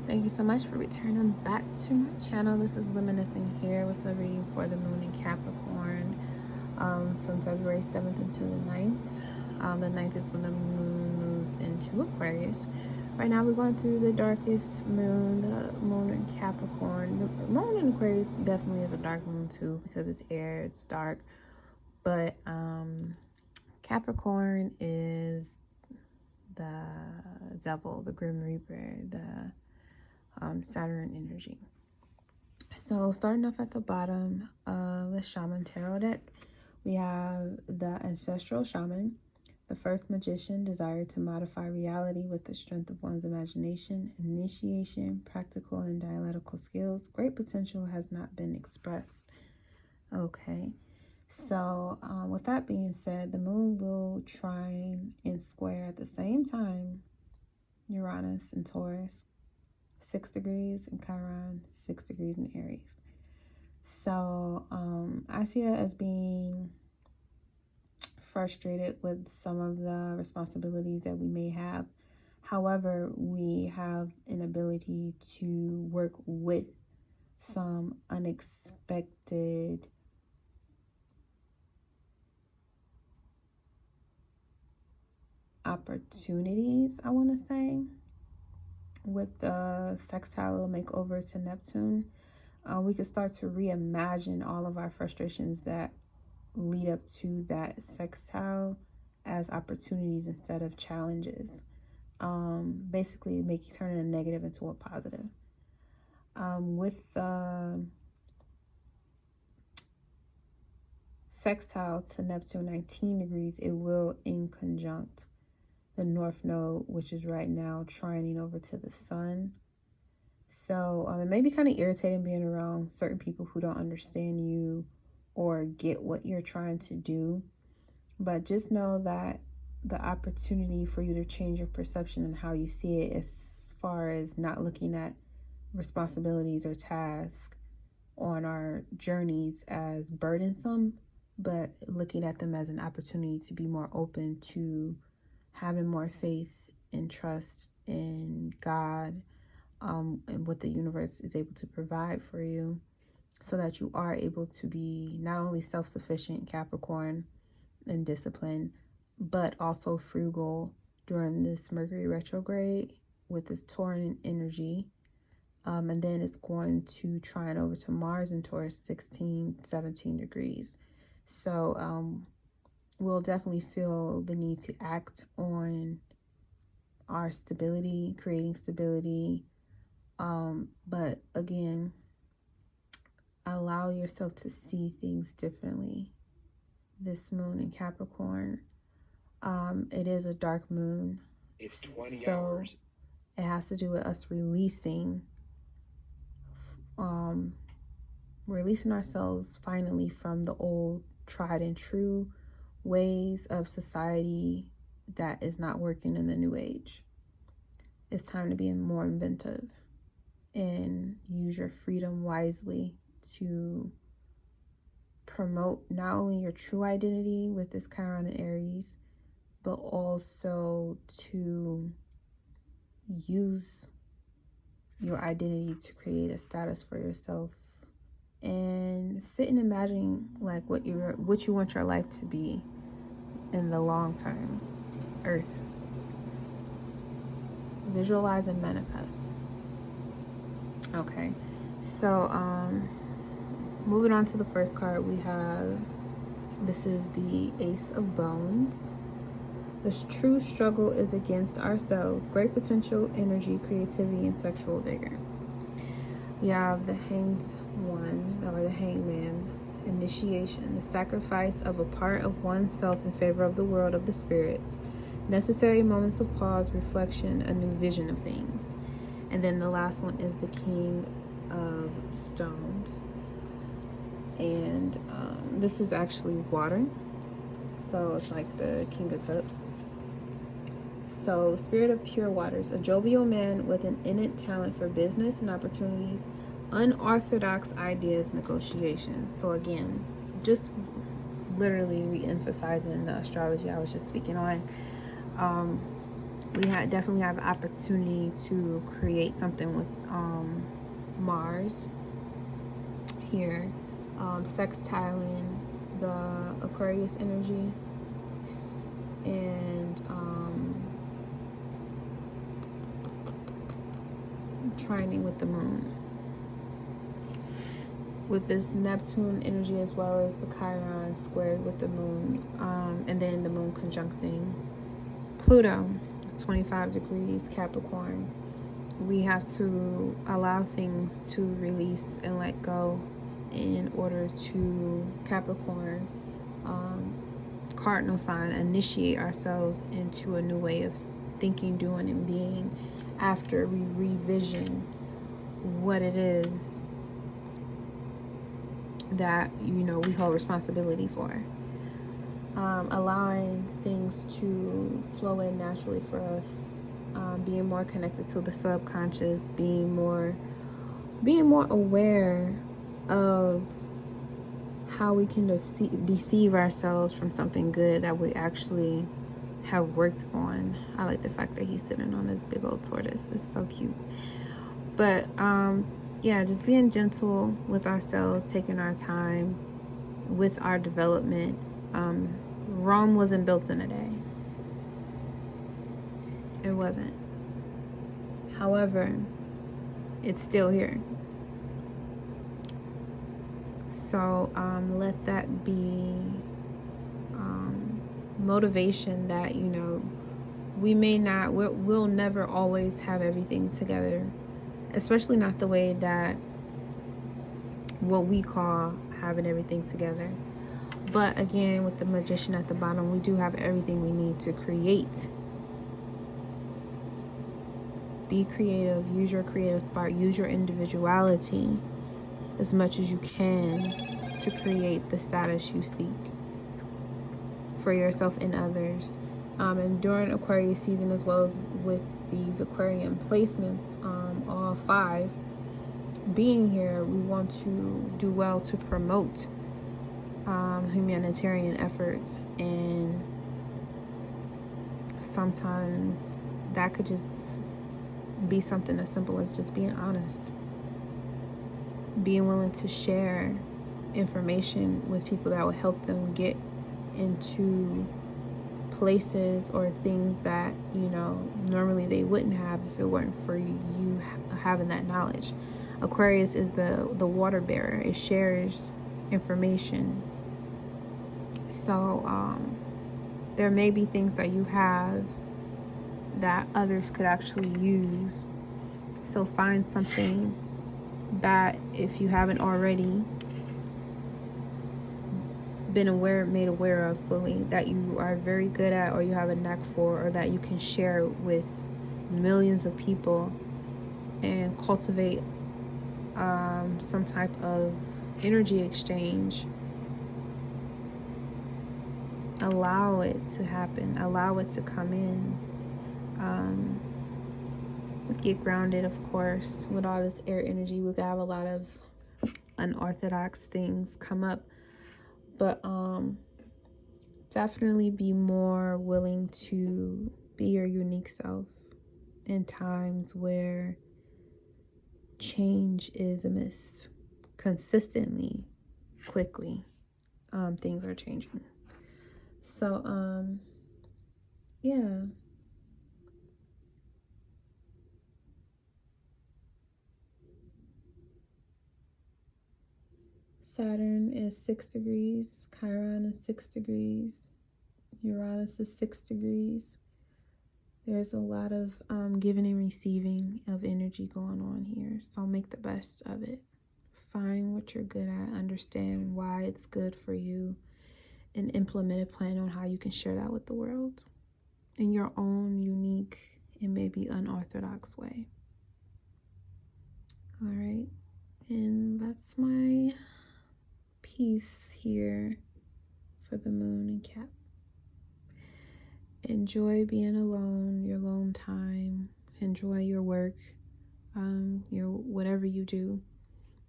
Thank you so much for returning back to my channel. This is Luminescent here with a reading for the moon in Capricorn from February 7th until the 9th. The 9th is when the moon moves into Aquarius. Right now we're going through the darkest moon, the moon in Capricorn. The moon in Aquarius definitely is a dark moon too because it's air, it's dark. But Capricorn is the devil, the Grim Reaper, the Saturn energy. So starting off at the bottom of the Shaman Tarot deck, we have the Ancestral Shaman, the first magician, desired to modify reality with the strength of one's imagination, initiation, practical and dialectical skills. Great potential has not been expressed. Okay, so with that being said, the moon will trine and square at the same time Uranus and Taurus, 6 degrees in Chiron, 6 degrees in Aries. So I see it as being frustrated with some of the responsibilities that we may have. However, we have an ability to work with some unexpected opportunities, I want to say. With the sextile makeover to Neptune, we could start to reimagine all of our frustrations that lead up to that sextile as opportunities instead of challenges. Basically turning a negative into a positive. With the sextile to Neptune 19 degrees, it will in conjunct the North Node, which is right now trining over to the Sun. So it may be kind of irritating being around certain people who don't understand you or get what you're trying to do. But just know that the opportunity for you to change your perception and how you see it, as far as not looking at responsibilities or tasks on our journeys as burdensome, but looking at them as an opportunity to be more open to having more faith and trust in God and what the universe is able to provide for you, so that you are able to be not only self-sufficient, Capricorn, and disciplined, but also frugal during this Mercury retrograde with this Tauran energy. And then it's going to trine over to Mars in Taurus, 17 degrees. So we'll definitely feel the need to act on our stability, creating stability. But again, allow yourself to see things differently. This moon in Capricorn, it is a dark moon. It's 20 hours. It has to do with us releasing ourselves finally from the old tried and true ways of society that is not working in the new age. It's time to be more inventive and use your freedom wisely to promote not only your true identity with this Chiron and Aries, but also to use your identity to create a status for yourself and sit and imagine like what you want your life to be in the long term. Earth. Visualize and manifest. Okay, so moving on to the first card, we have, this is the Ace of Bones. The true struggle is against ourselves. Great potential, energy, creativity, and sexual vigor. We have the Hanged One, or the Hangman. Initiation, the sacrifice of a part of oneself in favor of the world of the spirits. Necessary moments of pause, reflection, a new vision of things. And then the last one is the King of Stones. And this is actually water. So it's like the King of Cups. So, Spirit of Pure Waters, a jovial man with an innate talent for business and opportunities, unorthodox ideas, negotiations. So again, just literally re-emphasizing the astrology I was just speaking on. We definitely have the opportunity to create something with Mars here, sextiling the Aquarius energy and trining with the moon. With this Neptune energy as well as the Chiron squared with the moon, and then the moon conjuncting Pluto, 25 degrees Capricorn. We have to allow things to release and let go in order to Capricorn, cardinal sign, initiate ourselves into a new way of thinking, doing, and being after we revision what it is that we hold responsibility for. Allowing things to flow in naturally for us, being more connected to the subconscious, being more aware of how we can deceive ourselves from something good that we actually have worked on. I like the fact that he's sitting on this big old tortoise. It's so cute. But yeah, just being gentle with ourselves, taking our time with our development. Rome wasn't built in a day. It wasn't. However, it's still here. So let that be motivation that we'll never always have everything together, especially not the way that what we call having everything together. But again, with the Magician at the bottom, we do have everything we need to create. Be creative, use your creative spark, use your individuality as much as you can to create the status you seek for yourself and others. And during Aquarius season, as well as with these Aquarian placements, all 5 being here, we want to do well to promote humanitarian efforts, and sometimes that could just be something as simple as just being honest, being willing to share information with people that will help them get into places or things that normally they wouldn't have if it weren't for you having that knowledge. Aquarius is the water bearer. It shares information. So there may be things that you have that others could actually use. So find something that, if you haven't already been made aware of fully, that you are very good at, or you have a knack for, or that you can share with millions of people and cultivate some type of energy exchange. Allow it to happen. Allow it to come in. Get grounded, of course. With all this air energy, we could have a lot of unorthodox things come up. But definitely be more willing to be your unique self in times where change is amiss. Consistently, quickly, things are changing. So, yeah. Saturn is 6 degrees. Chiron is 6 degrees. Uranus is 6 degrees. There's a lot of giving and receiving of energy going on here. So make the best of it. Find what you're good at. Understand why it's good for you. And implement a plan on how you can share that with the world in your own unique and maybe unorthodox way. All right. And that's my piece here for the moon and Cap. Enjoy being alone, your alone time. Enjoy your work, your whatever you do.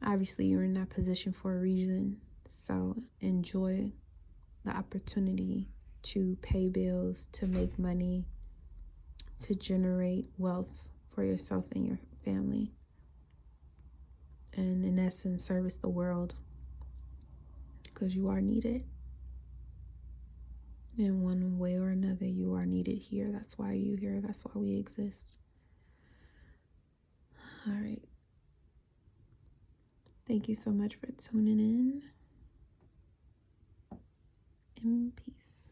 Obviously, you're in that position for a reason. So enjoy the opportunity to pay bills, to make money, to generate wealth for yourself and your family. And in essence, service the world, because you are needed. In one way or another, you are needed here. That's why you're here. That's why we exist. All right. Thank you so much for tuning in. In peace.